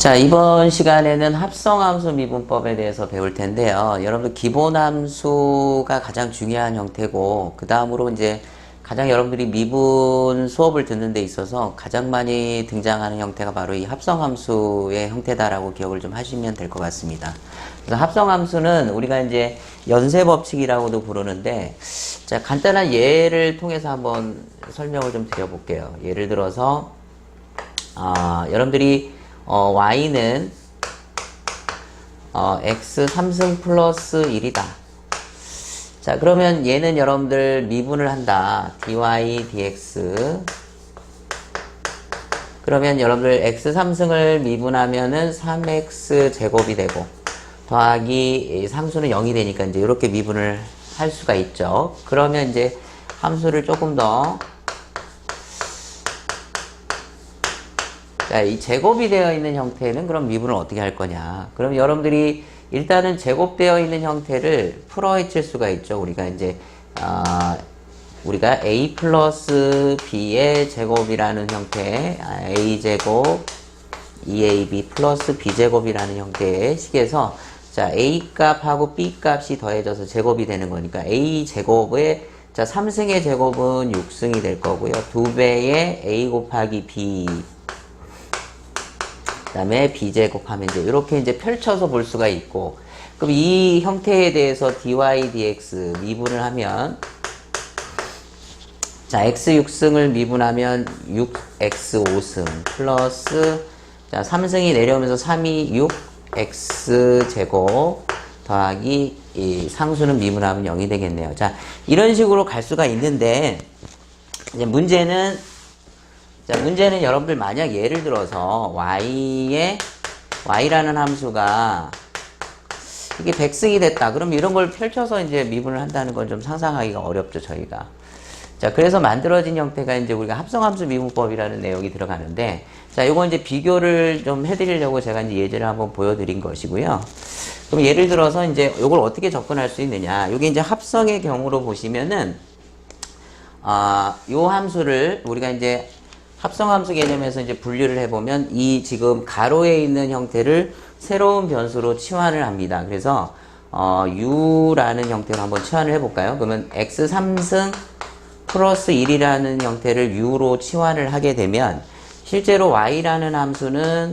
자, 이번 시간에는 합성함수 미분법에 대해서 배울 텐데요. 여러분들 기본함수가 가장 중요한 형태고, 그 다음으로 이제 가장 여러분들이 미분 수업을 듣는 데 있어서 가장 많이 등장하는 형태가 바로 이 합성함수의 형태다라고 기억을 좀 하시면 될 것 같습니다. 그래서 합성함수는 우리가 이제 연쇄법칙이라고도 부르는데, 자, 간단한 예를 통해서 한번 설명을 좀 드려볼게요. 예를 들어서, 여러분들이 y는 x 3승 플러스 1이다. 자, 그러면 얘는 여러분들 미분을 한다. dy dx. 그러면 여러분들 x 3승을 미분하면은 3x 제곱이 되고 더하기 상수는 0이 되니까 이제 이렇게 미분을 할 수가 있죠. 그러면 이제 함수를 조금 더 자, 이 제곱이 되어 있는 형태는 그럼 미분을 어떻게 할 거냐. 그럼 여러분들이 일단은 제곱되어 있는 형태를 풀어헤칠 수가 있죠. 우리가 이제, 우리가 a 플러스 b의 제곱이라는 형태, a제곱, 2ab 플러스 b제곱이라는 형태의 식에서, 자, a 값하고 b 값이 더해져서 제곱이 되는 거니까 a 제곱의, 자, 3승의 제곱은 6승이 될 거고요. 2배의 a 곱하기 b, 그 다음에 b제곱 하면 이렇게 이제 펼쳐서 볼 수가 있고, 그럼 이 형태에 대해서 dy dx 미분을 하면, 자, x 6승을 미분하면 6x 5승 플러스, 자, 3승이 내려오면서 3이 6x 제곱 더하기 이 상수는 미분하면 0이 되겠네요. 자, 이런 식으로 갈 수가 있는데, 이제 문제는 여러분들 만약 예를 들어서 y라는 함수가 이게 100승이 됐다. 그럼 이런 걸 펼쳐서 이제 미분을 한다는 건 좀 상상하기가 어렵죠, 저희가. 자, 그래서 만들어진 형태가 이제 우리가 합성함수 미분법이라는 내용이 들어가는데, 자, 요거 이제 비교를 좀 해드리려고 제가 이제 예제를 한번 보여드린 것이고요. 그럼 예를 들어서 이제 요걸 어떻게 접근할 수 있느냐. 요게 이제 합성의 경우로 보시면은, 요 함수를 우리가 이제 합성함수 개념에서 이제 분류를 해보면 이 지금 가로에 있는 형태를 새로운 변수로 치환을 합니다. 그래서 u라는 형태로 한번 치환을 해볼까요? 그러면 x 3승 플러스 1이라는 형태를 u로 치환을 하게 되면 실제로 y라는 함수는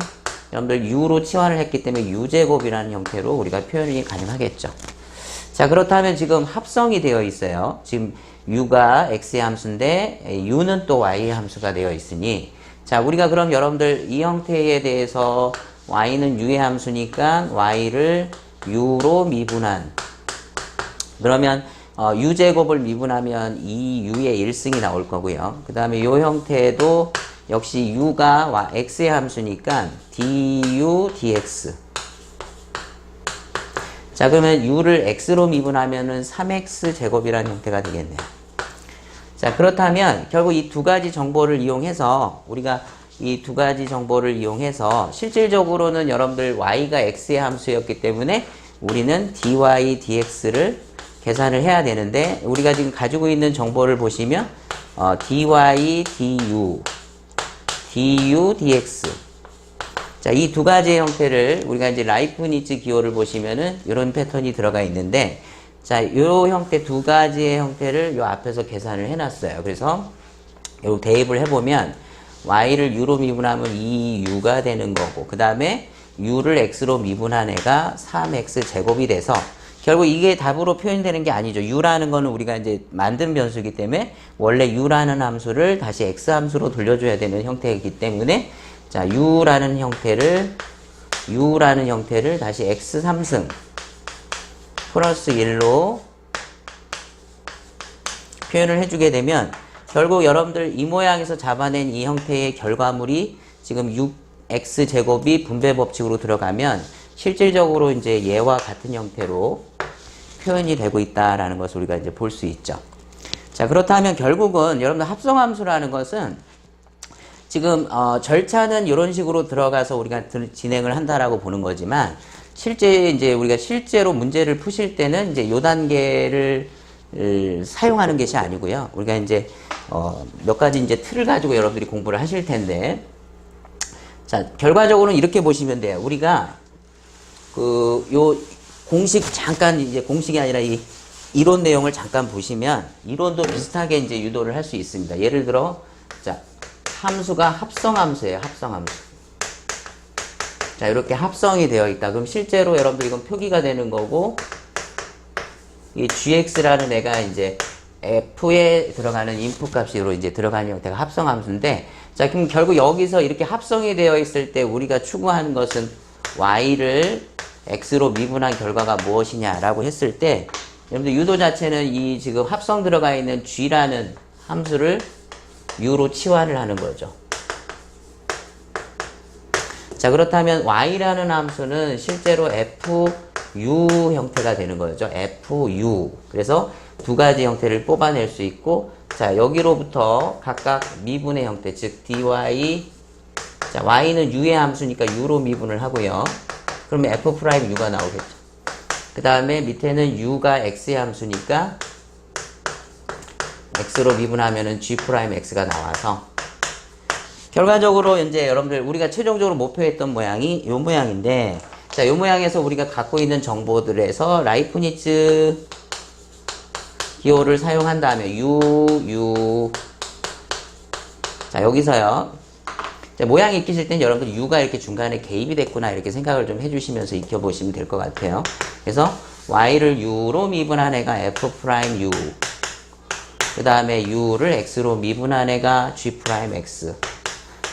여러분들 u로 치환을 했기 때문에 u제곱이라는 형태로 우리가 표현이 가능하겠죠. 자, 그렇다면 지금 합성이 되어 있어요. 지금 u가 x의 함수인데 u는 또 y의 함수가 되어 있으니, 자, 우리가 그럼 여러분들 이 형태에 대해서 y는 u의 함수니까 y를 u로 미분한, 그러면 u제곱을 미분하면 2u의 1승이 나올 거고요. 그 다음에 이 형태도 역시 u가 x의 함수니까 du dx. 자, 그러면 u를 x로 미분하면은 3x 제곱이라는 형태가 되겠네요. 자, 그렇다면 결국 이 두 가지 정보를 이용해서 우리가 이 두 가지 정보를 이용해서 실질적으로는 여러분들 y가 x의 함수였기 때문에 우리는 dy dx를 계산을 해야 되는데, 우리가 지금 가지고 있는 정보를 보시면 dy du dx, 자, 이 두 가지의 형태를 우리가 이제 라이프니츠 기호를 보시면은 이런 패턴이 들어가 있는데, 자, 요 형태 두 가지의 형태를 요 앞에서 계산을 해놨어요. 그래서 요 대입을 해보면 y를 u로 미분하면 2u가 되는 거고, 그 다음에 u를 x로 미분한 애가 3x 제곱이 돼서 결국 이게 답으로 표현되는 게 아니죠. u라는 거는 우리가 이제 만든 변수이기 때문에 원래 u라는 함수를 다시 x 함수로 돌려줘야 되는 형태이기 때문에, 자, u라는 형태를 다시 x 3승 플러스 1로 표현을 해주게 되면 결국 여러분들 이 모양에서 잡아낸 이 형태의 결과물이 지금 6x 제곱이 분배 법칙으로 들어가면 실질적으로 이제 얘와 같은 형태로 표현이 되고 있다라는 것을 우리가 이제 볼 수 있죠. 자, 그렇다면 결국은 여러분들 합성함수라는 것은 지금 절차는 이런 식으로 들어가서 우리가 진행을 한다라고 보는 거지만, 실제 이제 우리가 실제로 문제를 푸실 때는 이제 요 단계를 사용하는 것이 아니고요. 우리가 이제 몇 가지 이제 틀을 가지고 여러분들이 공부를 하실 텐데, 자, 결과적으로는 이렇게 보시면 돼요. 우리가 요 공식 잠깐 이제 공식이 아니라 이 이론 내용을 잠깐 보시면 이론도 비슷하게 이제 유도를 할 수 있습니다. 예를 들어 자, 함수가 합성함수예요. 합성함수. 자, 이렇게 합성이 되어 있다. 그럼 실제로 여러분들 이건 표기가 되는 거고 이 gx라는 애가 이제 f에 들어가는 인풋 값으로 이제 들어가는 형태가 합성함수인데 자, 그럼 결국 여기서 이렇게 합성이 되어 있을 때 우리가 추구하는 것은 y를 x로 미분한 결과가 무엇이냐라고 했을 때 여러분들 유도 자체는 이 지금 합성 들어가 있는 g라는 함수를 u로 치환을 하는 거죠. 자, 그렇다면 y라는 함수는 실제로 fu 형태가 되는 거죠. fu. 그래서 두 가지 형태를 뽑아낼 수 있고 자, 여기로부터 각각 미분의 형태, 즉 dy 자, y는 u의 함수니까 u로 미분을 하고요. 그러면 f'u가 나오겠죠. 그 다음에 밑에는 u가 x의 함수니까 x로 미분하면은 g'x가 나와서 결과적으로 이제 여러분들 우리가 최종적으로 목표했던 모양이 요 모양인데 자, 요 모양에서 우리가 갖고 있는 정보들에서 라이프니츠 기호를 사용한 다음에 자, 여기서요. 자, 모양이 익히실 땐 여러분들 u가 이렇게 중간에 개입이 됐구나 이렇게 생각을 좀 해주시면서 익혀보시면 될 것 같아요. 그래서 y를 u로 미분한 애가 f'u 그 다음에 u를 x로 미분한 애가 g'x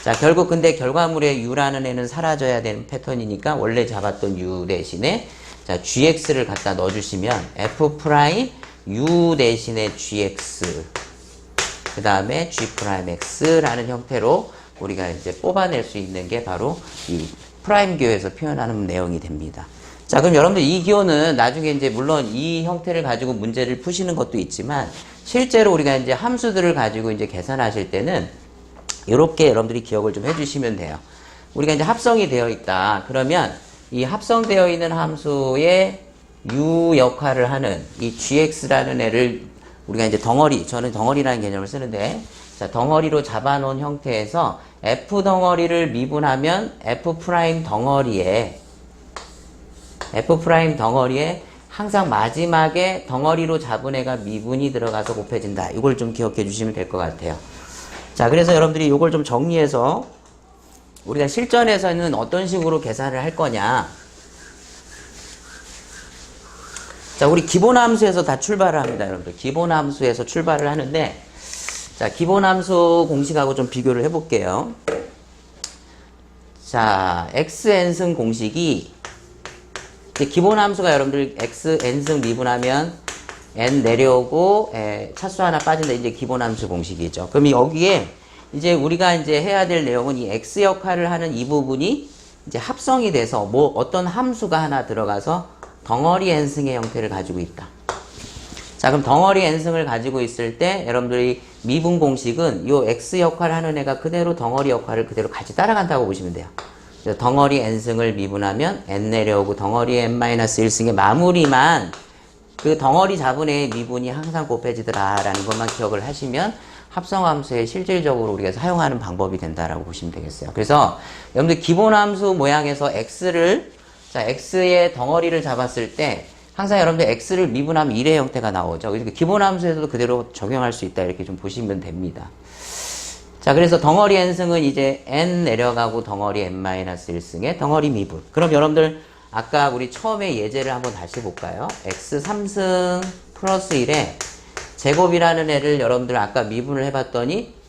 자, 결국 근데 결과물에 u라는 애는 사라져야 되는 패턴이니까 원래 잡았던 u 대신에 자, gx를 갖다 넣어주시면 f'u 대신에 gx 그 다음에 g'x라는 형태로 우리가 이제 뽑아낼 수 있는 게 바로 이 프라임 기호에서 표현하는 내용이 됩니다. 자, 그럼 여러분들 이 기호는 나중에 이제 물론 이 형태를 가지고 문제를 푸시는 것도 있지만 실제로 우리가 이제 함수들을 가지고 이제 계산하실 때는 이렇게 여러분들이 기억을 좀 해주시면 돼요. 우리가 이제 합성이 되어 있다. 그러면 이 합성되어 있는 함수의 u 역할을 하는 이 gx라는 애를 우리가 이제 덩어리, 저는 덩어리라는 개념을 쓰는데 자, 덩어리로 잡아놓은 형태에서 f 덩어리를 미분하면 f 프라임 덩어리에 항상 마지막에 덩어리로 잡은 애가 미분이 들어가서 곱해진다. 이걸 좀 기억해 주시면 될 것 같아요. 자, 그래서 여러분들이 이걸 좀 정리해서 우리가 실전에서는 어떤 식으로 계산을 할 거냐. 자, 우리 기본함수에서 다 출발을 합니다, 여러분들. 기본함수에서 출발을 하는데 자, 기본함수 공식하고 좀 비교를 해볼게요. 자, xn승 공식이 기본함수가 여러분들 xn승 미분하면 n 내려오고 차수 하나 빠진다. 이제 기본함수 공식이죠. 그럼 여기에 이제 우리가 이제 해야 될 내용은 이 x 역할을 하는 이 부분이 이제 합성이 돼서 뭐 어떤 함수가 하나 들어가서 덩어리 n승의 형태를 가지고 있다. 자, 그럼 덩어리 n승을 가지고 있을 때 여러분들이 미분 공식은 요 x 역할을 하는 애가 그대로 덩어리 역할을 그대로 같이 따라간다고 보시면 돼요. 덩어리 n승을 미분하면 n 내려오고 덩어리 n-1승의 마무리만 그 덩어리 잡은 애의 미분이 항상 곱해지더라라는 것만 기억을 하시면 합성함수에 실질적으로 우리가 사용하는 방법이 된다라고 보시면 되겠어요. 그래서 여러분들 기본함수 모양에서 자, x의 덩어리를 잡았을 때 항상 여러분들 x를 미분하면 1의 형태가 나오죠. 그러니까 기본함수에서도 그대로 적용할 수 있다 이렇게 좀 보시면 됩니다. 자, 그래서 덩어리 n승은 이제 n 내려가고 덩어리 n-1승의 덩어리 미분. 그럼 여러분들 아까 우리 처음에 예제를 한번 다시 볼까요? x 3승 플러스 1에 제곱이라는 애를 여러분들 아까 미분을 해봤더니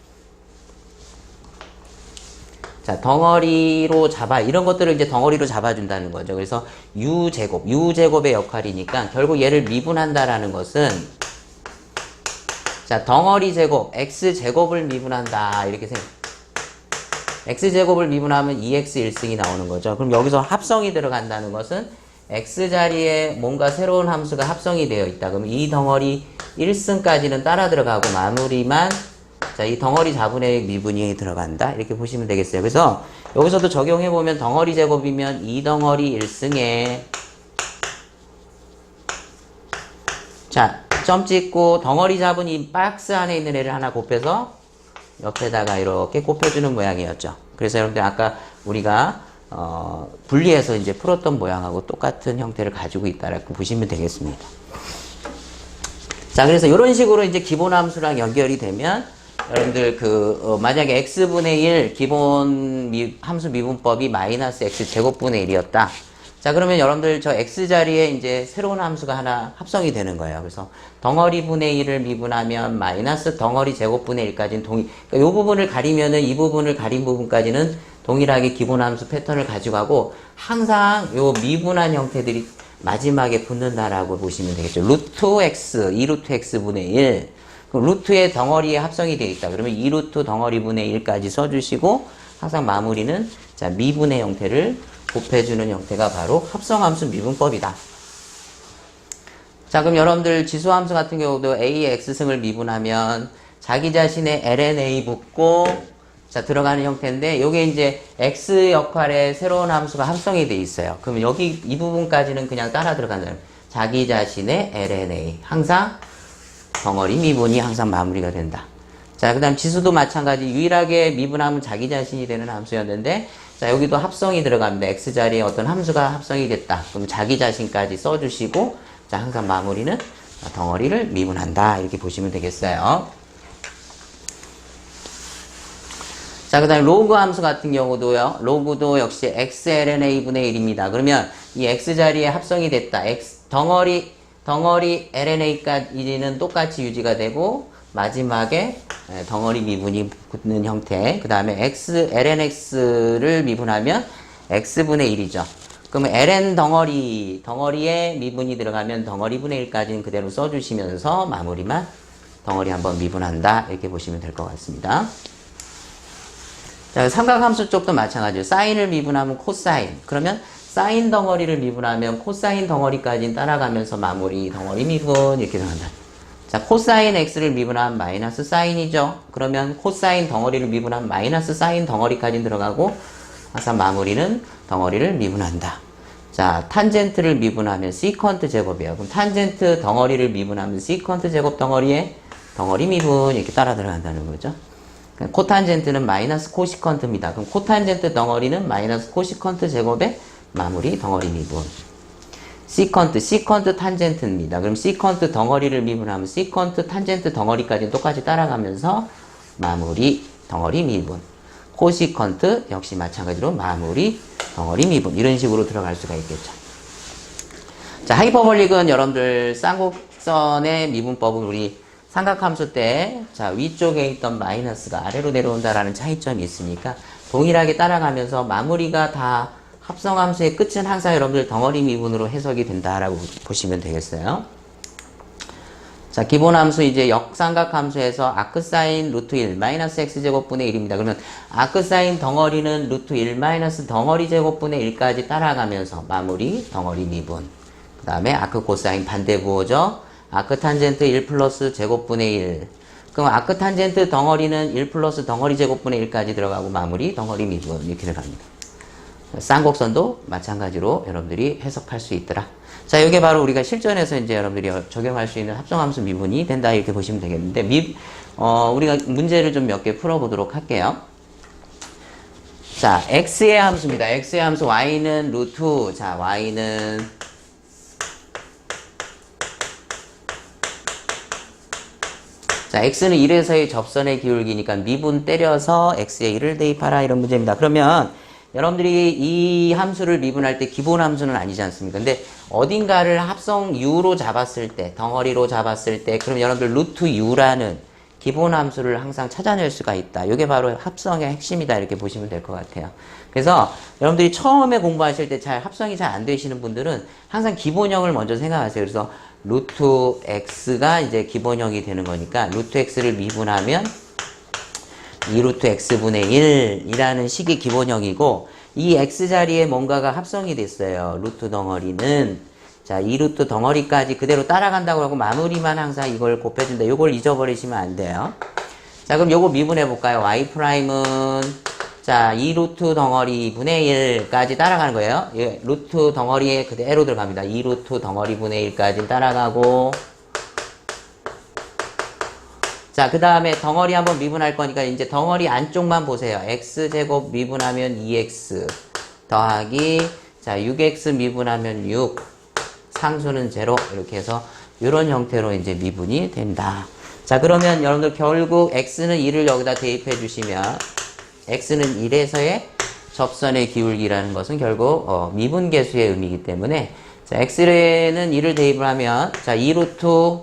자, 덩어리로 이런 것들을 이제 덩어리로 잡아준다는 거죠. 그래서 u제곱의 역할이니까 결국 얘를 미분한다라는 것은 자, 덩어리 제곱, x제곱을 미분한다. 이렇게 x제곱을 미분하면 2x 1승이 나오는 거죠. 그럼 여기서 합성이 들어간다는 것은 x자리에 뭔가 새로운 함수가 합성이 되어 있다. 그럼 이 덩어리 1승까지는 따라 들어가고 마무리만 자, 이 덩어리 자분의 미분이 들어간다. 이렇게 보시면 되겠어요. 그래서 여기서도 적용해보면 덩어리 제곱이면 2덩어리 1승에 자, 점 찍고 덩어리 잡은 이 박스 안에 있는 애를 하나 곱해서 옆에다가 이렇게 곱해주는 모양이었죠. 그래서 여러분들 아까 우리가 분리해서 이제 풀었던 모양하고 똑같은 형태를 가지고 있다라고 보시면 되겠습니다. 자, 그래서 이런 식으로 이제 기본 함수랑 연결이 되면 여러분들 만약에 x분의 1 기본 함수 미분법이 마이너스 x 제곱분의 1이었다. 자, 그러면 여러분들 저 x 자리에 이제 새로운 함수가 하나 합성이 되는 거예요. 그래서 덩어리 분의 1을 미분하면 마이너스 덩어리 제곱분의 1까지는 그러니까 이 부분을 가리면은 이 부분을 가린 부분까지는 동일하게 기본 함수 패턴을 가지고 가고 항상 요 미분한 형태들이 마지막에 붙는다라고 보시면 되겠죠. 루트 x, 2루트 x분의 1. 그럼 루트의 덩어리에 합성이 되어 있다. 그러면 2루트 덩어리분의 1까지 써주시고 항상 마무리는 자 미분의 형태를 곱해주는 형태가 바로 합성함수 미분법이다. 자, 그럼 여러분들 지수함수 같은 경우도 A의 X승을 미분하면 자기 자신의 LNA 붙고 자 들어가는 형태인데 요게 이제 X 역할의 새로운 함수가 합성이 돼 있어요. 그러면 여기 이 부분까지는 그냥 따라 들어간다는 자기 자신의 LNA 항상 덩어리 미분이 항상 마무리가 된다. 자, 그 다음 지수도 마찬가지 유일하게 미분하면 자기 자신이 되는 함수였는데 자, 여기도 합성이 들어갑니다. X 자리에 어떤 함수가 합성이 됐다. 그럼 자기 자신까지 써주시고, 자, 항상 마무리는 덩어리를 미분한다. 이렇게 보시면 되겠어요. 자, 그 다음에 로그 함수 같은 경우도요. 로그도 역시 xlna분의 1입니다. 그러면 이 X 자리에 합성이 됐다. 덩어리 lna까지는 똑같이 유지가 되고, 마지막에 덩어리 미분이 붙는 형태. 그 다음에 lnx를 미분하면 x분의 1이죠. 그러면 ln 덩어리에 미분이 들어가면 덩어리분의 1까지는 그대로 써주시면서 마무리만 덩어리 한번 미분한다. 이렇게 보시면 될 것 같습니다. 자, 삼각함수 쪽도 마찬가지예요. 사인을 미분하면 코사인. 그러면 사인 덩어리를 미분하면 코사인 덩어리까지는 따라가면서 마무리 덩어리 미분 이렇게 들어간다. 자, 코사인 x를 미분하면 마이너스 사인이죠. 그러면 코사인 덩어리를 미분하면 마이너스 사인 덩어리까지 들어가고 항상 마무리는 덩어리를 미분한다. 자, 탄젠트를 미분하면 시컨트 제곱이에요. 그럼 탄젠트 덩어리를 미분하면 시컨트 제곱 덩어리에 덩어리 미분 이렇게 따라 들어간다는 거죠. 코탄젠트는 마이너스 코시컨트입니다. 그럼 코탄젠트 덩어리는 마이너스 코시컨트 제곱에 마무리 덩어리 미분. 시컨트 탄젠트입니다. 그럼 시컨트 덩어리를 미분하면 시컨트 탄젠트 덩어리까지 똑같이 따라가면서 마무리 덩어리 미분. 코시컨트 역시 마찬가지로 마무리 덩어리 미분. 이런 식으로 들어갈 수가 있겠죠. 자, 하이퍼볼릭은 여러분들 쌍곡선의 미분법은 우리 삼각함수 때 자, 위쪽에 있던 마이너스가 아래로 내려온다라는 차이점이 있으니까 동일하게 따라가면서 마무리가 다 합성함수의 끝은 항상 여러분들 덩어리 미분으로 해석이 된다라고 보시면 되겠어요. 자, 기본함수 이제 역삼각함수에서 아크사인 루트 1 마이너스 x제곱분의 1입니다. 그러면 아크사인 덩어리는 루트 1 마이너스 덩어리 제곱분의 1까지 따라가면서 마무리 덩어리 미분. 그 다음에 아크 코사인 반대 구호죠. 아크 탄젠트 1 플러스 제곱분의 1. 그럼 아크 탄젠트 덩어리는 1 플러스 덩어리 제곱분의 1까지 들어가고 마무리 덩어리 미분 이렇게 들어갑니다. 쌍곡선도 마찬가지로 여러분들이 해석할 수 있더라. 자, 이게 바로 우리가 실전에서 이제 여러분들이 적용할 수 있는 합성함수 미분이 된다 이렇게 보시면 되겠는데 우리가 문제를 좀 몇 개 풀어보도록 할게요. 자, x의 함수입니다. x의 함수 y는 루트 자 y는 자, x는 1에서의 접선의 기울기니까 미분 때려서 x에 1을 대입하라 이런 문제입니다. 그러면 여러분들이 이 함수를 미분할 때 기본 함수는 아니지 않습니까? 근데 어딘가를 합성 u로 잡았을 때, 덩어리로 잡았을 때, 그럼 여러분들 루트 u라는 기본 함수를 항상 찾아낼 수가 있다. 이게 바로 합성의 핵심이다. 이렇게 보시면 될 것 같아요. 그래서 여러분들이 처음에 공부하실 때 합성이 잘 안 되시는 분들은 항상 기본형을 먼저 생각하세요. 그래서 루트 x가 이제 기본형이 되는 거니까 루트 x를 미분하면 2루트 x분의 1이라는 식이 기본형이고 이 x 자리에 뭔가가 합성이 됐어요. 루트 덩어리는 자 2루트 덩어리까지 그대로 따라간다고 하고 마무리만 항상 이걸 곱해준다. 이걸 잊어버리시면 안 돼요. 자, 그럼 요거 미분해 볼까요? y''은 자 2루트 덩어리 분의 1까지 따라가는 거예요. 예, 루트 덩어리에 그대로 들어갑니다. 2루트 덩어리 분의 1까지 따라가고 자, 그 다음에 덩어리 한번 미분할 거니까 이제 덩어리 안쪽만 보세요. x제곱 미분하면 2x 더하기 자 6x 미분하면 6 상수는 0 이렇게 해서 이런 형태로 이제 미분이 된다. 자, 그러면 여러분들 결국 x는 1을 여기다 대입해 주시면 x는 1에서의 접선의 기울기라는 것은 결국 미분계수의 의미이기 때문에 자, x는 1을 대입을 하면 자 2루트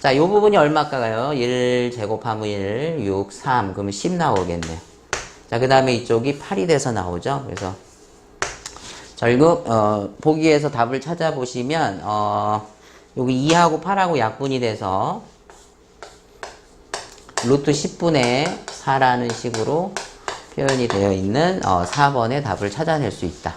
자, 요 부분이 얼마일까요? 1 제곱하면 1, 6, 3 그러면 10 나오겠네요. 자, 그 다음에 이쪽이 8이 돼서 나오죠. 그래서 결국 보기에서 답을 찾아보시면 여기 2하고 8하고 약분이 돼서 루트 10분의 4라는 식으로 표현이 되어 있는 4번의 답을 찾아낼 수 있다.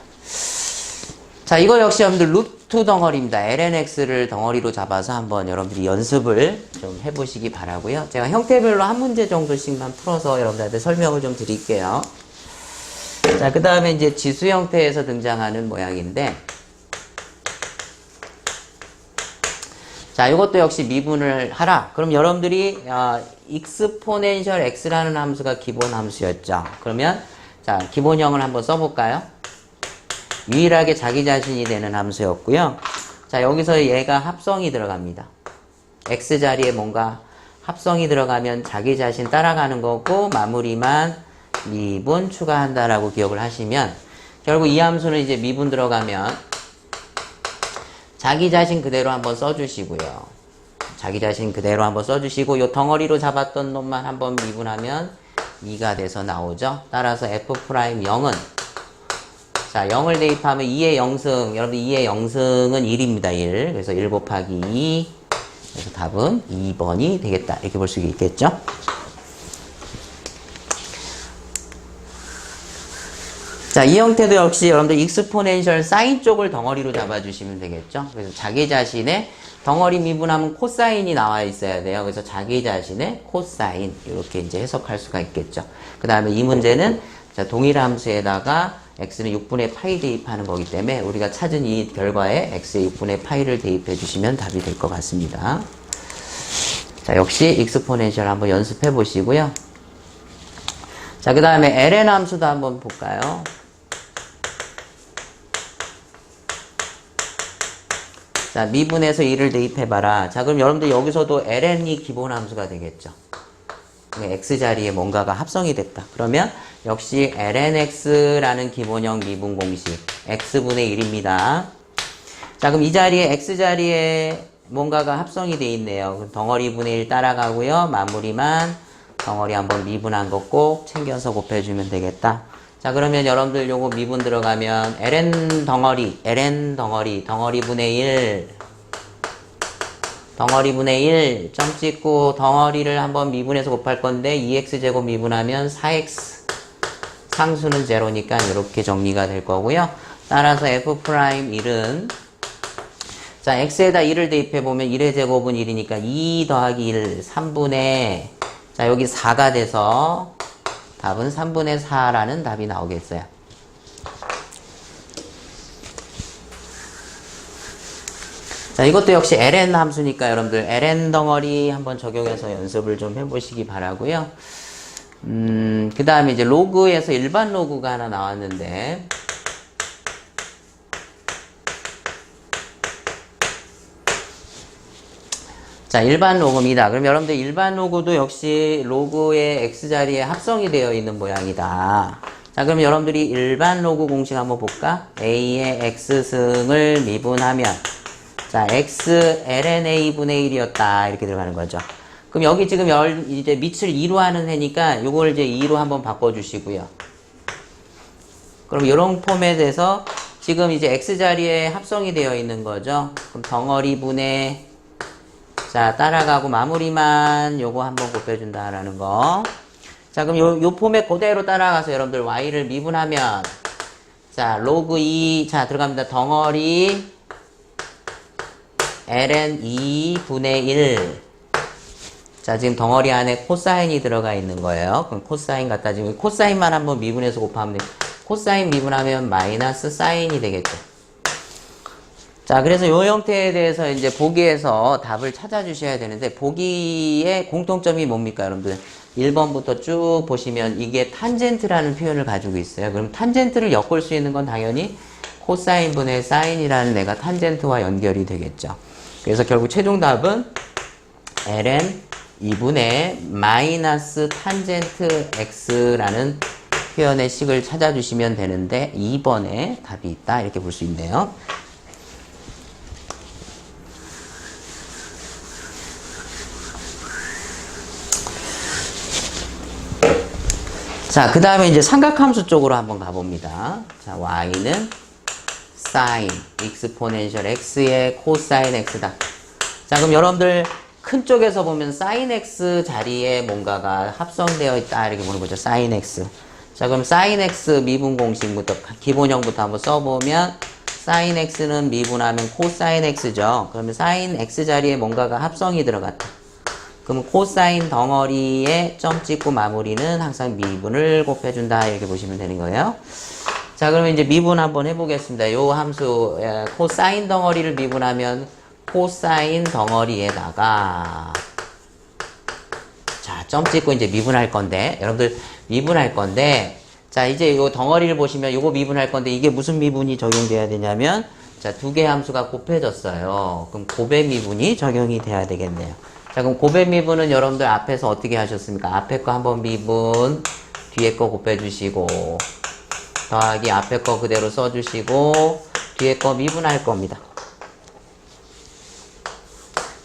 자, 이거 역시 여러분들 루트 덩어리입니다. lnx를 덩어리로 잡아서 한번 여러분들이 연습을 좀 해보시기 바라고요. 제가 형태별로 한 문제 정도씩만 풀어서 여러분들한테 설명을 좀 드릴게요. 자, 그 다음에 이제 지수 형태에서 등장하는 모양인데 자, 이것도 역시 미분을 하라. 그럼 여러분들이 exponential x라는 함수가 기본 함수였죠. 그러면 자, 기본형을 한번 써볼까요? 유일하게 자기 자신이 되는 함수였고요. 자, 여기서 얘가 합성이 들어갑니다. x 자리에 뭔가 합성이 들어가면 자기 자신 따라가는 거고 마무리만 미분 추가한다라고 기억을 하시면 결국 이 함수는 이제 미분 들어가면 자기 자신 그대로 한번 써주시고요. 자기 자신 그대로 한번 써주시고 요 덩어리로 잡았던 놈만 한번 미분하면 2가 돼서 나오죠. 따라서 f'0은 자 0을 대입하면 2의 0승 여러분들 2의 0승은 1입니다. 1 그래서 1 곱하기 2 그래서 답은 2번이 되겠다. 이렇게 볼 수 있겠죠. 자, 이 형태도 역시 여러분들 익스포넨셜 사인 쪽을 덩어리로 잡아주시면 되겠죠. 그래서 자기 자신의 덩어리 미분하면 코사인이 나와 있어야 돼요. 그래서 자기 자신의 코사인 이렇게 이제 해석할 수가 있겠죠. 그 다음에 이 문제는 자, 동일 함수에다가 x는 6분의 파이 대입하는 거기 때문에 우리가 찾은 이 결과에 x의 6분의 파이를 대입해 주시면 답이 될 것 같습니다. 자, 역시 익스포넨셜 한번 연습해 보시고요. 자, 그 다음에 ln 함수도 한번 볼까요? 자, 미분해서 2를 대입해봐라. 자, 그럼 여러분들 여기서도 ln이 기본 함수가 되겠죠. x자리에 뭔가가 합성이 됐다. 그러면 역시 lnx라는 기본형 미분 공식 x분의 1입니다. 자, 그럼 이 자리에 x자리에 뭔가가 합성이 돼 있네요. 그럼 덩어리 분의 1 따라가고요. 마무리만 덩어리 한번 미분한 거 꼭 챙겨서 곱해주면 되겠다. 자, 그러면 여러분들 요거 미분 들어가면 ln 덩어리 분의 1 덩어리 분의 1 점 찍고 덩어리를 한번 미분해서 곱할 건데 2x제곱 미분하면 4x 상수는 0니까 이렇게 정리가 될 거고요. 따라서 f'1은 자, x에다 1을 대입해보면 1의 제곱은 1이니까 2 더하기 1 3분의 자, 여기 4가 돼서 답은 3분의 4라는 답이 나오겠어요. 자, 이것도 역시 ln 함수니까 여러분들 ln 덩어리 한번 적용해서 연습을 좀 해보시기 바라고요. 그 다음에 이제 로그에서 일반 로그가 하나 나왔는데 자, 일반 로그입니다. 그럼 여러분들 일반 로그도 역시 로그의 x자리에 합성이 되어 있는 모양이다. 자, 그럼 여러분들이 일반 로그 공식 한번 볼까? a의 x승을 미분하면 자, x ln a분의 1이었다. 이렇게 들어가는 거죠. 그럼 여기 지금 이제 밑을 2로 하는 해니까 요걸 이제 2로 한번 바꿔주시고요. 그럼 이런 포맷에서 지금 이제 x자리에 합성이 되어 있는 거죠. 그럼 덩어리 분의 자, 따라가고 마무리만 요거 한번 곱해준다라는 거. 자, 그럼 요 포맷 그대로 따라가서 여러분들 y를 미분하면 자, 로그 2 자, 들어갑니다. 덩어리 ln 2분의 1 자, 지금 덩어리 안에 코사인이 들어가 있는 거예요. 그럼 코사인 갖다 지금 코사인만 한번 미분해서 곱하면 돼요. 코사인 미분하면 마이너스 사인이 되겠죠. 자, 그래서 이 형태에 대해서 이제 보기에서 답을 찾아주셔야 되는데, 보기의 공통점이 뭡니까, 여러분들? 1번부터 쭉 보시면 이게 탄젠트라는 표현을 가지고 있어요. 그럼 탄젠트를 엮을 수 있는 건 당연히 코사인분의 사인이라는 애가 탄젠트와 연결이 되겠죠. 그래서 결국 최종 답은 ln 2분의 마이너스 탄젠트 x라는 표현의 식을 찾아주시면 되는데 2번에 답이 있다 이렇게 볼 수 있네요. 자, 그 다음에 이제 삼각함수 쪽으로 한번 가봅니다. 자, y는 sin exponential x의 코사인 x다. 자, 그럼 여러분들 큰 쪽에서 보면 sin x 자리에 뭔가가 합성되어 있다 이렇게 보는 거죠. sin x. 자, 그럼 sin x 미분 공식부터 기본형부터 한번 써보면 sin x는 미분하면 코사인 x죠. 그러면 sin x 자리에 뭔가가 합성이 들어갔다. 그럼 코사인 덩어리에 점 찍고 마무리는 항상 미분을 곱해준다 이렇게 보시면 되는 거예요. 자, 그러면 이제 미분 한번 해보겠습니다. 요 함수 코사인 덩어리를 미분하면 코사인 덩어리에다가 자, 점 찍고 이제 미분할 건데 여러분들 미분할 건데 자, 이제 요 덩어리를 보시면 요거 미분할 건데 이게 무슨 미분이 적용돼야 되냐면 자, 두 개의 함수가 곱해졌어요. 그럼 곱의 미분이 적용이 돼야 되겠네요. 자, 그럼 곱의 미분은 여러분들 앞에서 어떻게 하셨습니까? 앞에 거 한번 미분, 뒤에 거 곱해주시고, 더하기 앞에 거 그대로 써주시고, 뒤에 거 미분할 겁니다.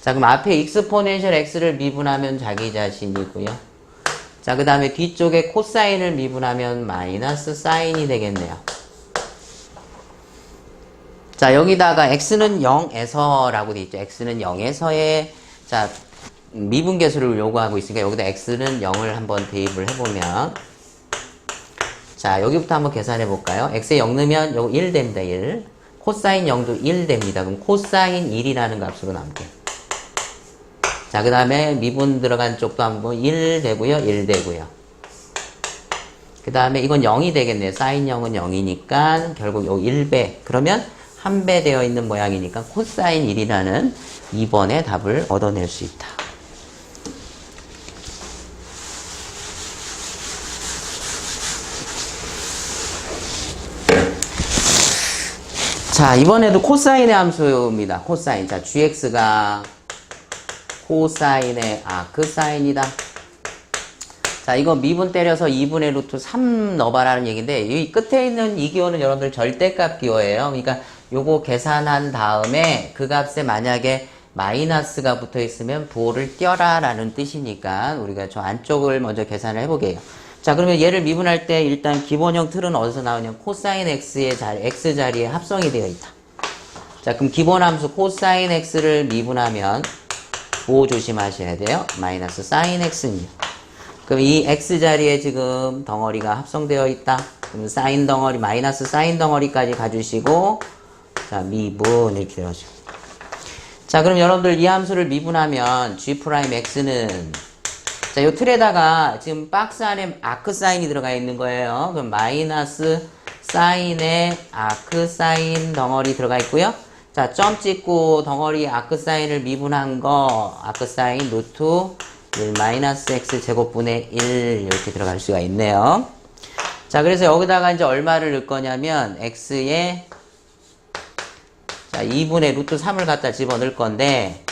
자, 그럼 앞에 익스포넨셜 x를 미분하면 자기 자신이고요. 자, 그 다음에 뒤쪽에 코사인을 미분하면 마이너스 사인이 되겠네요. 자, 여기다가 x는 0에서 라고 돼 있죠. x는 0에서의 자, 미분계수를 요구하고 있으니까 여기다 x는 0을 한번 대입을 해보면 자, 여기부터 한번 계산해 볼까요? x에 0 넣으면 요거 1 됩니다. 1. 코사인 0도 1 됩니다. 그럼 코사인 1이라는 값으로 남게. 자, 그 다음에 미분 들어간 쪽도 한번 1 되고요. 1 되고요. 그 다음에 이건 0이 되겠네요. 사인 0은 0이니까 결국 요 1배. 그러면 1배 되어 있는 모양이니까 코사인 1이라는 2번의 답을 얻어낼 수 있다. 자, 이번에도 코사인의 함수입니다. 코사인. 자, gx가 코사인의 아크사인이다. 자, 이거 미분 때려서 2분의 루트 3 넣어봐라는 얘기인데, 이 끝에 있는 이 기호는 여러분들 절대값 기호예요. 그러니까 요거 계산한 다음에 그 값에 만약에 마이너스가 붙어 있으면 부호를 띄어라 라는 뜻이니까 우리가 저 안쪽을 먼저 계산을 해보게요. 자, 그러면 얘를 미분할 때 일단 기본형 틀은 어디서 나오냐면 코사인 x의 x 자리에 합성이 되어 있다. 자, 그럼 기본 함수 코사인 x를 미분하면 부호 조심하셔야 돼요. 마이너스 사인 x입니다. 그럼 이 x 자리에 지금 덩어리가 합성되어 있다. 그럼 사인 덩어리, 마이너스 사인 덩어리까지 가주시고 자, 미분 이렇게 되어지고. 자, 그럼 여러분들 이 함수를 미분하면 g'x는 자, 요 틀에다가 지금 박스 안에 아크 사인이 들어가 있는 거예요. 그럼 마이너스 사인에 아크 사인 덩어리 들어가 있고요. 자, 점 찍고 덩어리 아크 사인을 미분한 거 아크 사인 루트 1 마이너스 x 제곱분의 1 이렇게 들어갈 수가 있네요. 자, 그래서 여기다가 이제 얼마를 넣을 거냐면 x에 자, 2분의 루트 3을 갖다 집어넣을 건데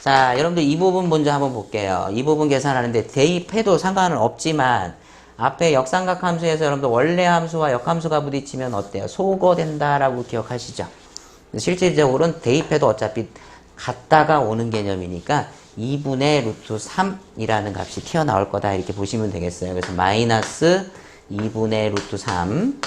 자, 여러분들 이 부분 먼저 한번 볼게요. 이 부분 계산하는데 대입해도 상관은 없지만 앞에 역삼각 함수에서 여러분들 원래 함수와 역함수가 부딪히면 어때요? 소거된다라고 기억하시죠? 실질적으로는 대입해도 어차피 갔다가 오는 개념이니까 2분의 루트 3이라는 값이 튀어나올 거다 이렇게 보시면 되겠어요. 그래서 마이너스 2분의 루트 3.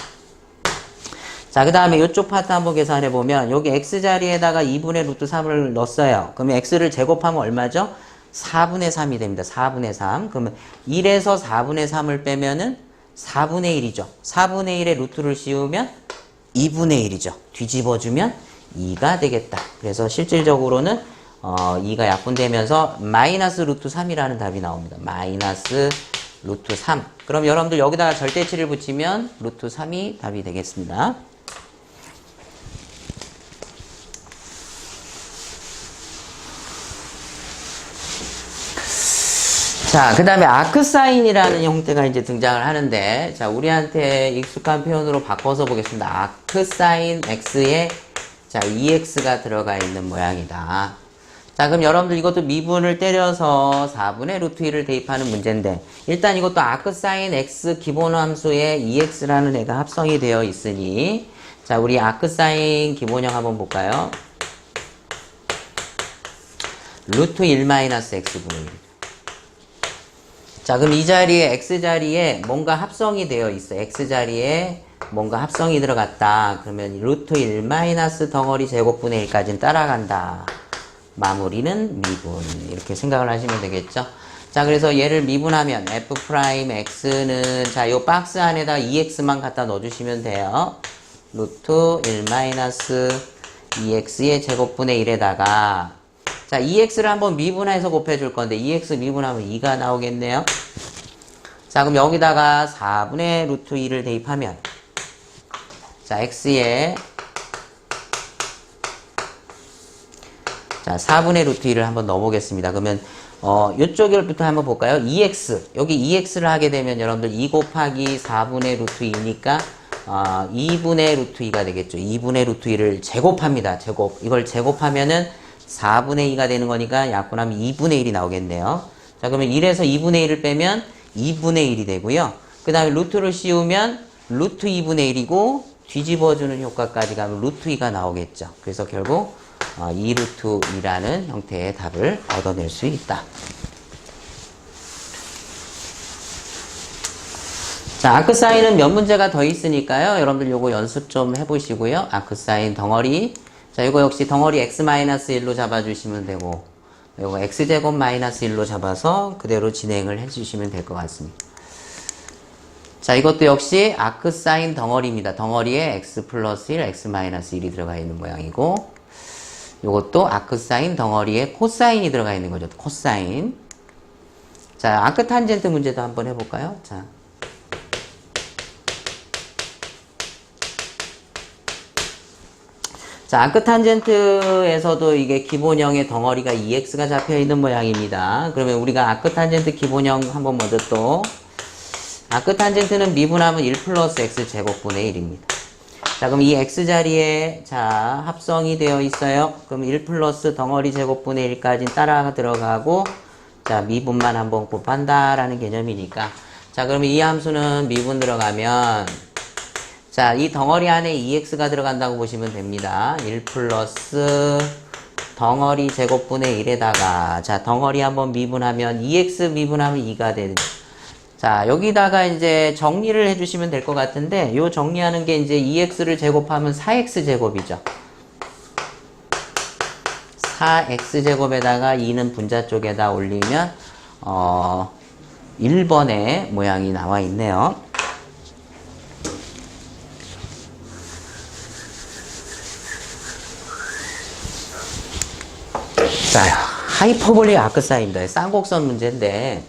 자, 그 다음에 이쪽 파트 한번 계산해 보면 여기 x자리에다가 2분의 루트 3을 넣었어요. 그러면 x를 제곱하면 얼마죠? 4분의 3이 됩니다. 4분의 3. 그러면 1에서 4분의 3을 빼면은 4분의 1이죠. 4분의 1에 루트를 씌우면 2분의 1이죠. 뒤집어주면 2가 되겠다. 그래서 실질적으로는 2가 약분되면서 마이너스 루트 3이라는 답이 나옵니다. 마이너스 루트 3. 그럼 여러분들 여기다가 절대치를 붙이면 루트 3이 답이 되겠습니다. 자, 그 다음에 아크사인이라는 형태가 이제 등장을 하는데, 자, 우리한테 익숙한 표현으로 바꿔서 보겠습니다. 아크사인 x에, 자, EX가 들어가 있는 모양이다. 자, 그럼 여러분들 이것도 미분을 때려서 4분의 루트 1을 대입하는 문제인데, 일단 이것도 아크사인 x 기본함수에 EX라는 애가 합성이 되어 있으니, 자, 우리 아크사인 기본형 한번 볼까요? 루트 1-x분의 1. 자, 그럼 이 자리에, x자리에 뭔가 합성이 되어 있어. x자리에 뭔가 합성이 들어갔다. 그러면 루트 1 덩어리 제곱분의 1까지는 따라간다. 마무리는 미분. 이렇게 생각을 하시면 되겠죠. 자, 그래서 얘를 미분하면 f'x는, 자, 요 박스 안에다 2x만 갖다 넣어주시면 돼요. 루트 1 2x의 제곱분의 1에다가, 자, 2x를 한번 미분해서 곱해줄 건데 2x 미분하면 2가 나오겠네요. 자, 그럼 여기다가 4분의 루트 2를 대입하면, 자, x에, 자, 4분의 루트 2를 한번 넣어보겠습니다. 그러면 요쪽부터 한번 볼까요? 2x, 여기 2x를 하게 되면 여러분들 2 곱하기 4분의 루트 2니까 2분의 루트 2가 되겠죠. 2분의 루트 2를 제곱합니다. 제곱. 이걸 제곱하면은 4분의 2가 되는 거니까 약분하면 2분의 1이 나오겠네요. 자, 그러면 1에서 2분의 1을 빼면 2분의 1이 되고요. 그 다음에 루트를 씌우면 루트 2분의 1이고 뒤집어주는 효과까지 가면 루트 2가 나오겠죠. 그래서 결국 2루트 2라는 형태의 답을 얻어낼 수 있다. 자, 아크사인은 몇 문제가 더 있으니까요. 여러분들 요거 연습 좀 해보시고요. 아크사인 덩어리. 자, 이거 역시 덩어리 x-1로 잡아주시면 되고, 요거 x제곱 -1로 잡아서 그대로 진행을 해주시면 될 것 같습니다. 자, 이것도 역시 아크사인 덩어리입니다. 덩어리에 x 플러스 1, x-1이 들어가 있는 모양이고, 요것도 아크사인 덩어리에 코사인이 들어가 있는 거죠. 코사인. 자, 아크탄젠트 문제도 한번 해볼까요? 자, 아크탄젠트에서도 이게 기본형의 덩어리가 2x가 잡혀 있는 모양입니다. 그러면 우리가 아크탄젠트 기본형 한번 먼저 또, 아크탄젠트는 미분하면 1 플러스 x 제곱분의 1입니다. 자, 그럼 이 x자리에, 자, 합성이 되어 있어요. 그럼 1 플러스 덩어리 제곱분의 1까지 따라 들어가고, 자, 미분만 한번 곱한다라는 개념이니까. 자, 그러면 이 함수는 미분 들어가면, 자, 이 덩어리 안에 2x가 들어간다고 보시면 됩니다. 1 플러스 덩어리 제곱분의 1에다가, 자, 덩어리 한번 미분하면 2x 미분하면 2가 되는. 자, 여기다가 이제 정리를 해주시면 될 것 같은데, 요 정리하는 게 이제 2x를 제곱하면 4x 제곱이죠. 4x 제곱에다가 2는 분자 쪽에다 올리면 1번의 모양이 나와 있네요. 자, 하이퍼볼릭 아크사인입니다. 쌍곡선 문제인데,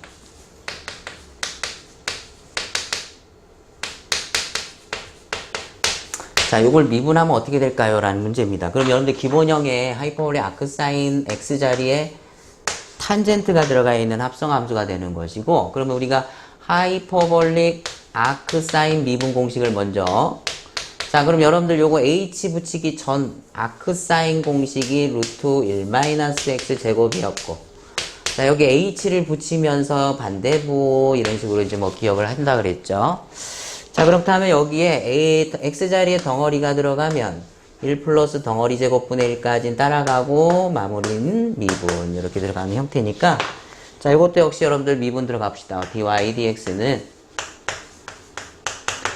자, 요걸 미분하면 어떻게 될까요? 라는 문제입니다. 그럼 여러분들 기본형의 하이퍼볼릭 아크사인 x자리에 탄젠트가 들어가 있는 합성함수가 되는 것이고, 그러면 우리가 하이퍼볼릭 아크사인 미분 공식을 먼저, 자, 그럼 여러분들 요거 h 붙이기 전 아크사인 공식이 루트 1 x 제곱이었고, 자, 여기 h를 붙이면서 반대부 이런 식으로 이제 뭐 기억을 한다 그랬죠. 자, 그렇다면 여기에 x자리에 덩어리가 들어가면 1 플러스 덩어리 제곱분의 1까지는 따라가고 마무리는 미분 이렇게 들어가는 형태니까, 자, 이것도 역시 여러분들 미분 들어갑시다. dy dx는,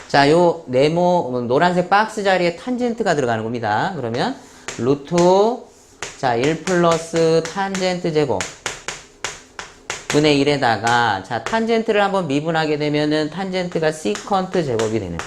자, 요 네모 노란색 박스 자리에 탄젠트가 들어가는 겁니다. 그러면 루트, 자, 1 플러스 탄젠트 제곱 분의 1에다가, 자, 탄젠트를 한번 미분하게 되면은 탄젠트가 시컨트 제곱이 되는,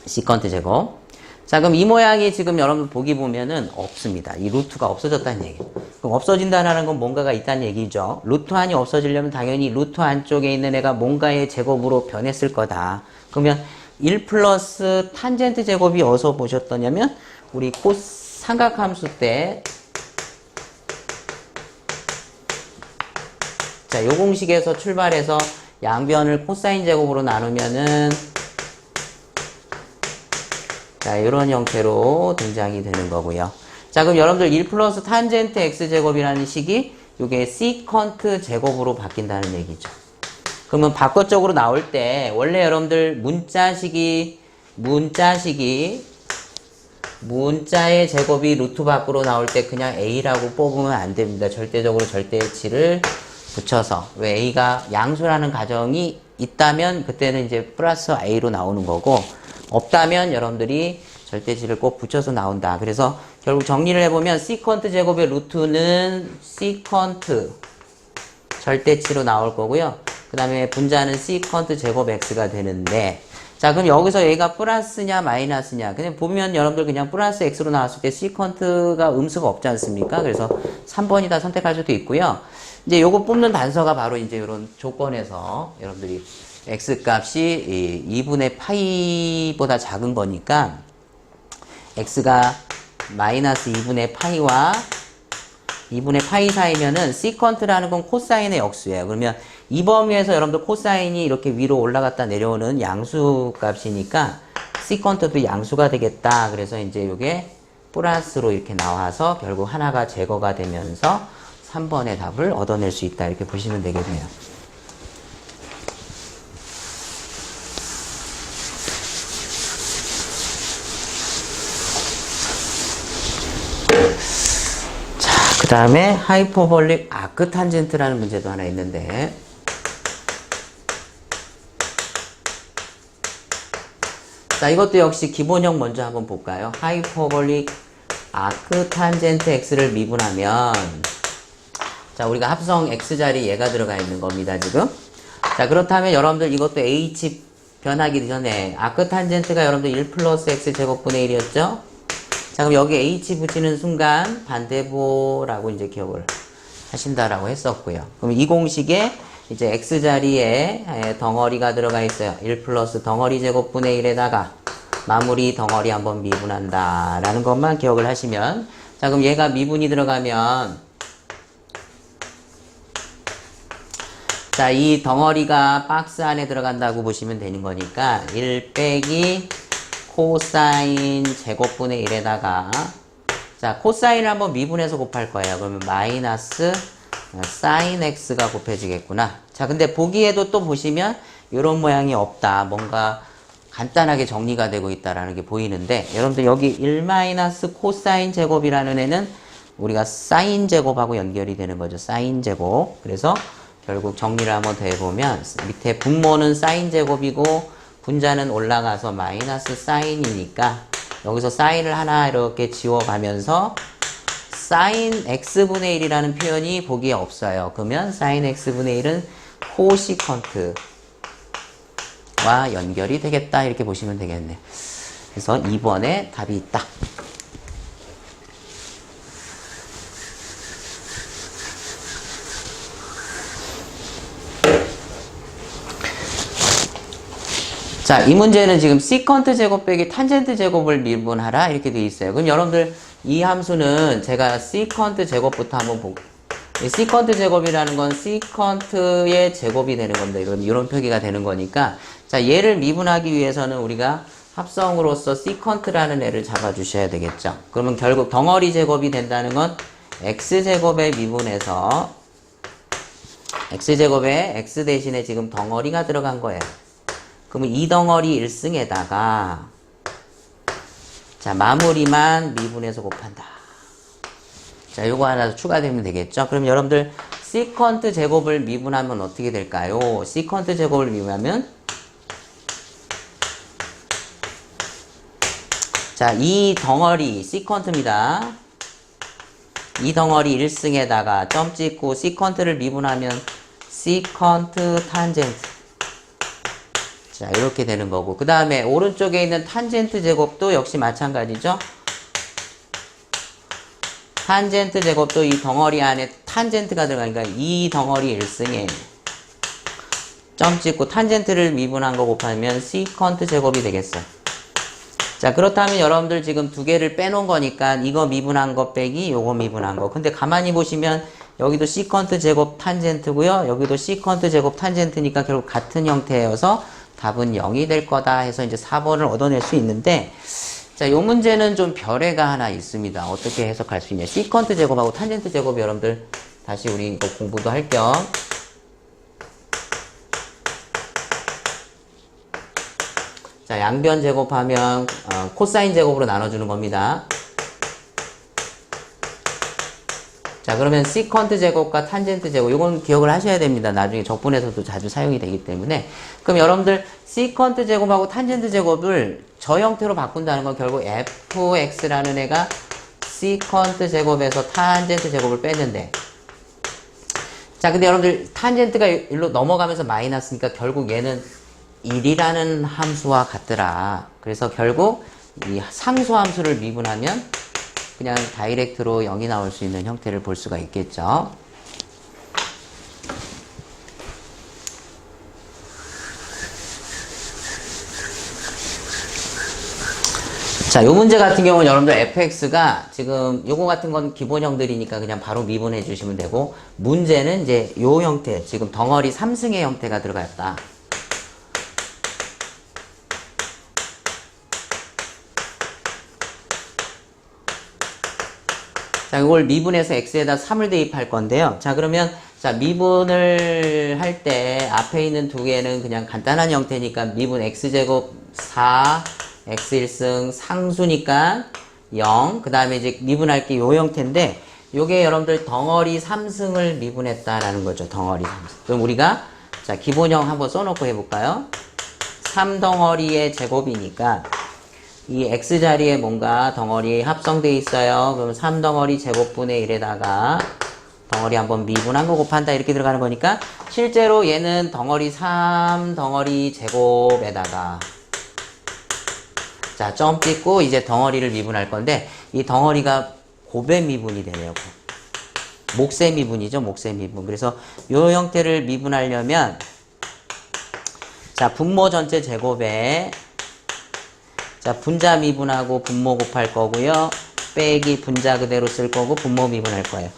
시컨트 제곱. 자, 그럼 이 모양이 지금 여러분 보기 보면은 없습니다. 이 루트가 없어졌다는 얘기예요. 그럼 없어진다는 건 뭔가가 있다는 얘기죠. 루트 안이 없어지려면 당연히 루트 안쪽에 있는 애가 뭔가의 제곱으로 변했을 거다. 그러면 1 플러스 탄젠트 제곱이 어디서 보셨더냐면 우리 삼각함수 때, 자, 요 공식에서 출발해서 양변을 코사인 제곱으로 나누면은 자, 이런 형태로 등장이 되는 거고요. 자, 그럼 여러분들 1 플러스 탄젠트 x제곱이라는 식이 이게 시컨트 제곱으로 바뀐다는 얘기죠. 그러면 바깥쪽으로 나올 때 원래 여러분들 문자의 제곱이 루트 밖으로 나올 때 그냥 a라고 뽑으면 안 됩니다. 절대적으로 절대치를 붙여서. 왜 a가 양수라는 가정이 있다면 그때는 이제 플러스 a로 나오는 거고, 없다면 여러분들이 절대치를 꼭 붙여서 나온다. 그래서 결국 정리를 해보면 시컨트 제곱의 루트는 시컨트 절대치로 나올 거고요. 그 다음에 분자는 시컨트 제곱 x가 되는데, 자, 그럼 여기서 얘가 플러스냐 마이너스냐. 그냥 보면 여러분들 그냥 플러스 x로 나왔을 때 시컨트가 음수가 없지 않습니까? 그래서 3번이다 선택할 수도 있고요. 이제 요거 뽑는 단서가 바로 이제 이런 조건에서 여러분들이 x 값이 2분의 파이보다 작은 거니까 x가 마이너스 2분의 파이와 2분의 파이 사이면은 시컨트라는 건 코사인의 역수예요. 그러면 이 범위에서 여러분들 코사인이 이렇게 위로 올라갔다 내려오는 양수 값이니까 시컨트도 양수가 되겠다. 그래서 이제 이게 플러스로 이렇게 나와서 결국 하나가 제거가 되면서 3번의 답을 얻어낼 수 있다. 이렇게 보시면 되겠네요. 그 다음에 하이퍼볼릭 아크탄젠트라는 문제도 하나 있는데, 자, 이것도 역시 기본형 먼저 한번 볼까요? 하이퍼볼릭 아크탄젠트 x를 미분하면, 자, 우리가 합성 x 자리 얘가 들어가 있는 겁니다, 지금. 자, 그렇다면 여러분들 이것도 h 변하기 전에 아크탄젠트가 여러분들 1 플러스 x 제곱분의 1이었죠? 자, 그럼 여기 h 붙이는 순간 반대보라고 이제 기억을 하신다라고 했었고요. 그럼 이 공식에 이제 x 자리에 덩어리가 들어가 있어요. 1 플러스 덩어리 제곱분의 1에다가 마무리 덩어리 한번 미분한다 라는 것만 기억을 하시면, 자, 그럼 얘가 미분이 들어가면, 자, 이 덩어리가 박스 안에 들어간다고 보시면 되는 거니까 1 빼기 코사인 제곱분의 1에다가, 자, 코사인을 한번 미분해서 곱할 거예요. 그러면 마이너스 사인 x가 곱해지겠구나. 자, 근데 보기에도 또 보시면 이런 모양이 없다. 뭔가 간단하게 정리가 되고 있다라는 게 보이는데, 여러분들 여기 1 마이너스 코사인 제곱이라는 애는 우리가 사인 제곱하고 연결이 되는 거죠. 사인 제곱. 그래서 결국 정리를 한번 더 해보면 밑에 분모는 사인 제곱이고 분자는 올라가서 마이너스 사인이니까 여기서 사인을 하나 이렇게 지워가면서 사인 x분의 1이라는 표현이 보기에 없어요. 그러면 사인 x분의 1은 코시컨트와 연결이 되겠다. 이렇게 보시면 되겠네요. 그래서 2번에 답이 있다. 자, 이 문제는 지금 시컨트 제곱 빼기 탄젠트 제곱을 미분하라 이렇게 되어 있어요. 그럼 여러분들 이 함수는 제가 시컨트 제곱부터 한번 볼게요. 시컨트 제곱이라는 건 시컨트의 제곱이 되는 겁니다. 이런 표기가 되는 거니까, 자, 얘를 미분하기 위해서는 우리가 합성으로서 시컨트라는 애를 잡아주셔야 되겠죠. 그러면 결국 덩어리 제곱이 된다는 건 x제곱에 미분해서 x제곱에 x 대신에 지금 덩어리가 들어간 거예요. 그러면 이 덩어리 1승에다가 자, 마무리만 미분해서 곱한다. 자, 요거 하나 더 추가되면 되겠죠. 그럼 여러분들 시컨트 제곱을 미분하면 어떻게 될까요? 시컨트 제곱을 미분하면, 자, 이 덩어리 시컨트입니다. 이 덩어리 1승에다가 점 찍고 시컨트를 미분하면 시컨트 탄젠트. 자, 이렇게 되는 거고, 그 다음에 오른쪽에 있는 탄젠트 제곱도 역시 마찬가지죠. 탄젠트 제곱도 이 덩어리 안에 탄젠트가 들어가니까 이 덩어리 1승에 점 찍고 탄젠트를 미분한 거 곱하면 시컨트 제곱이 되겠어요. 자, 그렇다면 여러분들 지금 두 개를 빼놓은 거니까 이거 미분한 거 빼기 요거 미분한 거. 근데 가만히 보시면 여기도 시컨트 제곱 탄젠트고요. 여기도 시컨트 제곱 탄젠트니까 결국 같은 형태여서 답은 0이 될 거다 해서 이제 4번을 얻어낼 수 있는데, 자, 요 문제는 좀 별애가 하나 있습니다. 어떻게 해석할 수 있냐. 시컨트 제곱하고 탄젠트 제곱 여러분들 다시 우리 이거 공부도 할 겸. 자, 양변 제곱하면 코사인 제곱으로 나눠주는 겁니다. 자, 그러면 시컨트 제곱과 탄젠트 제곱, 이건 기억을 하셔야 됩니다. 나중에 적분에서도 자주 사용이 되기 때문에. 그럼 여러분들 시컨트 제곱하고 탄젠트 제곱을 저 형태로 바꾼다는 건 결국 fx라는 애가 시컨트 제곱에서 탄젠트 제곱을 뺐는데, 자, 근데 여러분들 탄젠트가 일로 넘어가면서 마이너스니까 결국 얘는 1이라는 함수와 같더라. 그래서 결국 이 상수 함수를 미분하면 그냥 다이렉트로 0이 나올 수 있는 형태를 볼 수가 있겠죠. 자, 요 문제 같은 경우는 여러분들 fx가 지금 요거 같은 건 기본형들이니까 그냥 바로 미분해 주시면 되고, 문제는 이제 요 형태, 지금 덩어리 3승의 형태가 들어갔다. 자, 이걸 미분해서 x에다 3을 대입할 건데요. 자, 그러면 자, 미분을 할 때 앞에 있는 두 개는 그냥 간단한 형태니까 미분 x제곱 4, x1승 상수니까 0. 그 다음에 이제 미분할 게 요 형태인데, 요게 여러분들 덩어리 3승을 미분했다라는 거죠. 덩어리 3승. 그럼 우리가 자, 기본형 한번 써놓고 해볼까요? 3덩어리의 제곱이니까 이 x자리에 뭔가 덩어리 합성되어 있어요. 그러면 3덩어리 제곱분의 1에다가 덩어리 한번 미분한 거 곱한다 이렇게 들어가는 거니까, 실제로 얘는 덩어리 3덩어리 제곱에다가 자, 점 찍고 이제 덩어리를 미분할 건데, 이 덩어리가 곱의 미분이 되네요. 몫의 미분이죠. 몫의 미분. 그래서 요 형태를 미분하려면 자, 분모 전체 제곱에 자, 분자 미분하고 분모 곱할 거고요. 빼기 분자 그대로 쓸 거고 분모 미분할 거예요.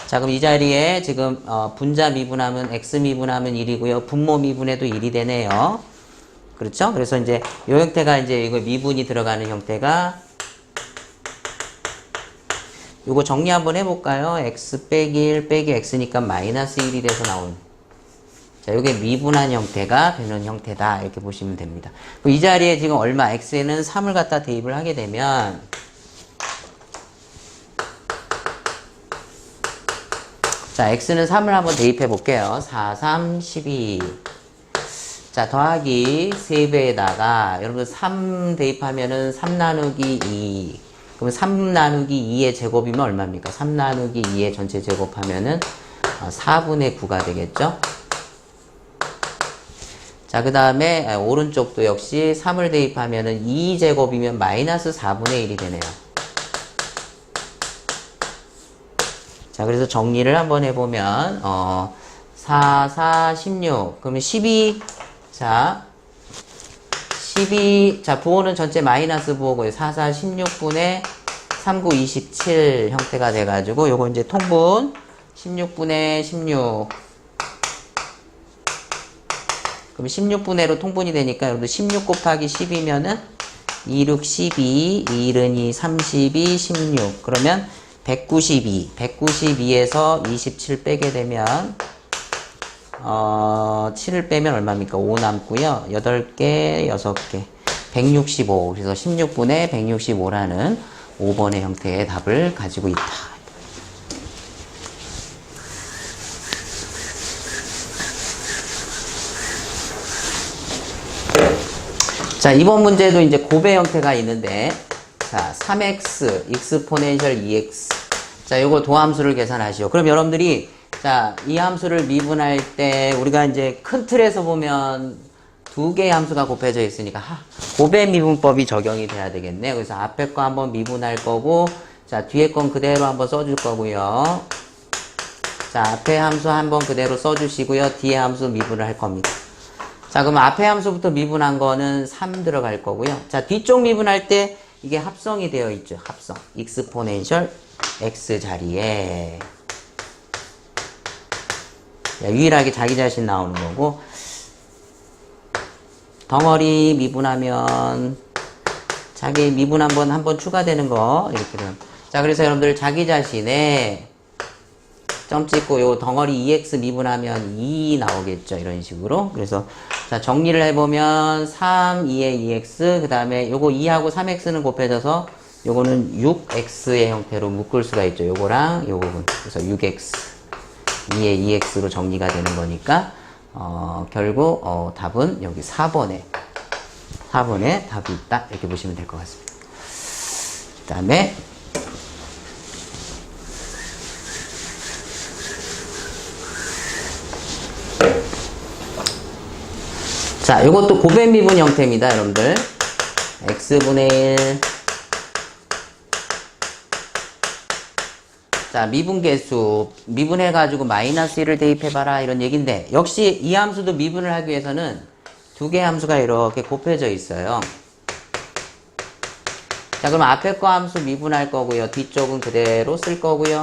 자, 그럼 이 자리에 지금 분자 미분하면 x 미분하면 1이고요. 분모 미분해도 1이 되네요. 그렇죠? 그래서 이제 요 형태가 이제 이거 미분이 들어가는 형태가, 요거 정리 한번 해볼까요? x 빼기 1 빼기 x니까 마이너스 1이 돼서 나온. 자, 요게 미분한 형태가 되는 형태다. 이렇게 보시면 됩니다. 이 자리에 지금 얼마, x에는 3을 갖다 대입을 하게 되면, 자, x는 3을 한번 대입해 볼게요. 4, 3, 12. 자, 더하기 3배에다가, 여러분 3 대입하면은 3 나누기 2. 그러면 3 나누기 2의 제곱이면 얼마입니까? 3 나누기 2의 전체 제곱하면은 4분의 9가 되겠죠? 자, 그 다음에 오른쪽도 역시 3을 대입하면은 2제곱이면 마이너스 4분의 1이 되네요. 자, 그래서 정리를 한번 해보면 4, 4, 16. 그러면 12. 자, 12. 자, 부호는 전체 마이너스 부호고요. 4, 4, 16분의 3, 9, 27 형태가 돼가지고 요거 이제 통분 16분의 16. 그럼 16분의로 통분이 되니까 여러분들 16 곱하기 10이면은 2, 6, 12, 2, 1, 2, 32, 16. 그러면 192. 192에서 27 빼게 되면 7을 빼면 얼마입니까? 5 남고요. 8개, 6개. 165. 그래서 16분의 165라는 5번의 형태의 답을 가지고 있다. 자, 이번 문제도 이제 곱의 형태가 있는데, 자, 3x, 익스포넨셜 2x. 자, 요거 도함수를 계산하시오. 그럼 여러분들이, 자, 이 함수를 미분할 때, 우리가 이제 큰 틀에서 보면 두 개의 함수가 곱해져 있으니까, 곱의 미분법이 적용이 돼야 되겠네. 그래서 앞에 거 한번 미분할 거고, 자, 뒤에 건 그대로 한번 써줄 거고요. 자, 앞에 함수 한번 그대로 써주시고요. 뒤에 함수 미분을 할 겁니다. 자, 그럼 앞에 함수부터 미분한 거는 3 들어갈 거고요. 자, 뒤쪽 미분할 때 이게 합성이 되어 있죠. 합성. 익스포넨셜 x 자리에. 유일하게 자기 자신 나오는 거고, 덩어리 미분하면 자기 미분 한번 추가되는 거 이렇게 되면, 자, 그래서 여러분들 자기 자신의 점 찍고 요 덩어리 2x 미분하면 2 나오겠죠. 이런 식으로. 그래서 자, 정리를 해보면 3, 2에 2x, 그 다음에 요거 2하고 3x는 곱해져서 요거는 6x의 형태로 묶을 수가 있죠. 요거랑 요 부분. 그래서 6x, 2에 2x로 정리가 되는 거니까, 결국, 답은 여기 4번에 답이 있다. 이렇게 보시면 될 것 같습니다. 그 다음에, 자, 요것도 고배 미분 형태입니다, 여러분들. x분의 1. 자, 미분계수. 미분해가지고 마이너스 1을 대입해봐라. 이런 얘기인데, 역시 이 함수도 미분을 하기 위해서는 두 개의 함수가 이렇게 곱해져 있어요. 자, 그럼 앞에 거 함수 미분할 거고요. 뒤쪽은 그대로 쓸 거고요.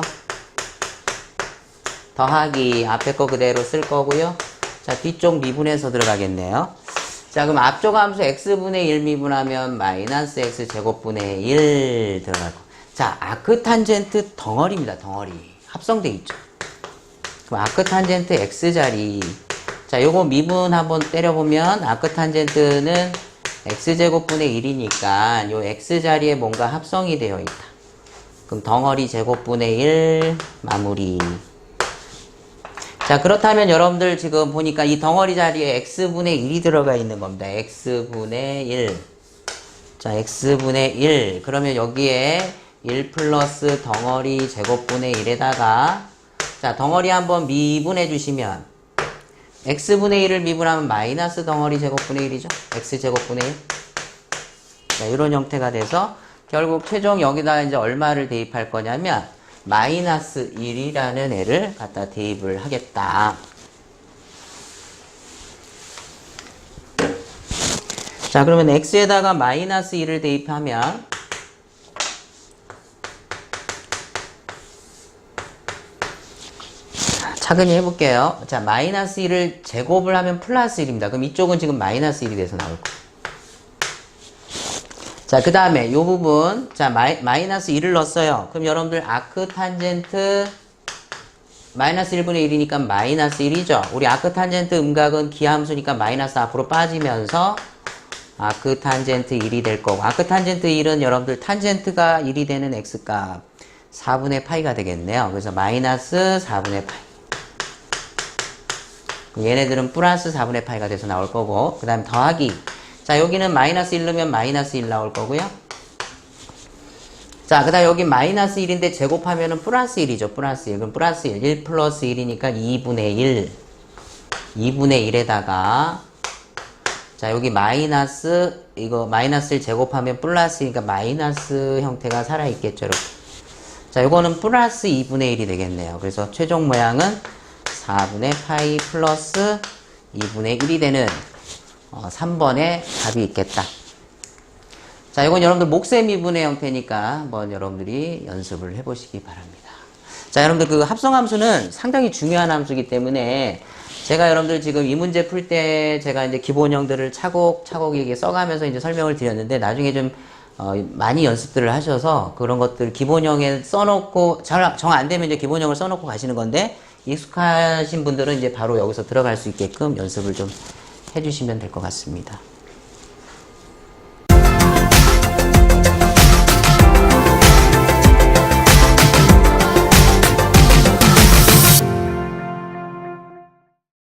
더하기 앞에 거 그대로 쓸 거고요. 자, 뒤쪽 미분해서 들어가겠네요. 자, 그럼 앞쪽 함수 x분의 1 미분하면 마이너스 x 제곱분의 1 들어가고. 자, 아크탄젠트 덩어리입니다. 덩어리. 합성돼 있죠. 그럼 아크탄젠트 x자리. 자, 요거 미분 한번 때려보면 아크탄젠트는 x제곱분의 1이니까 요 x자리에 뭔가 합성이 되어 있다. 그럼 덩어리 제곱분의 1 마무리. 자, 그렇다면 여러분들 지금 보니까 이 덩어리 자리에 x분의 1이 들어가 있는 겁니다. x분의 1. 자, x분의 1. 그러면 여기에 1 플러스 덩어리 제곱분의 1에다가, 자, 덩어리 한번 미분해 주시면 x분의 1을 미분하면 마이너스 덩어리 제곱분의 1이죠. x제곱분의 1. 자, 이런 형태가 돼서 결국 최종 여기다 이제 얼마를 대입할 거냐면 마이너스 1이라는 애를 갖다 대입을 하겠다. 자, 그러면 x에다가 마이너스 1을 대입하면 차근히 해볼게요. 자, 마이너스 1을 제곱을 하면 플러스 1입니다. 그럼 이쪽은 지금 마이너스 1이 돼서 나올 거예요. 자, 그 다음에 요 부분, 자, 마이너스 1을 넣었어요. 그럼 여러분들 아크탄젠트 마이너스 1분의 1이니까 마이너스 1이죠. 우리 아크탄젠트 음각은 기하함수니까 마이너스 앞으로 빠지면서 아크탄젠트 1이 될 거고, 아크탄젠트 1은 여러분들 탄젠트가 1이 되는 x값 4분의 파이가 되겠네요. 그래서 마이너스 4분의 파이. 얘네들은 플러스 4분의 파이가 돼서 나올 거고, 그 다음에 더하기. 자, 여기는 마이너스 1 넣으면 마이너스 1 나올 거고요. 자, 그 다음 여기 마이너스 1인데 제곱하면은 플러스 1이죠. 플러스 1. 그럼 플러스 1. 1 플러스 1이니까 2분의 1. 2분의 1에다가, 자, 여기 마이너스, 이거 마이너스를 제곱하면 플러스니까 마이너스 형태가 살아있겠죠. 이렇게. 자, 요거는 플러스 2분의 1이 되겠네요. 그래서 최종 모양은 4분의 파이 플러스 2분의 1이 되는 3번의 답이 있겠다. 자, 이건 여러분들 목세 미분의 형태니까 한번 여러분들이 연습을 해보시기 바랍니다. 자, 여러분들 그 합성함수는 상당히 중요한 함수이기 때문에 제가 여러분들 지금 이 문제 풀 때 제가 이제 기본형들을 차곡차곡 이렇게 써가면서 이제 설명을 드렸는데, 나중에 좀 많이 연습들을 하셔서 그런 것들 기본형에 써놓고 정 안 되면 이제 기본형을 써놓고 가시는 건데, 익숙하신 분들은 이제 바로 여기서 들어갈 수 있게끔 연습을 좀 해주시면 될 것 같습니다.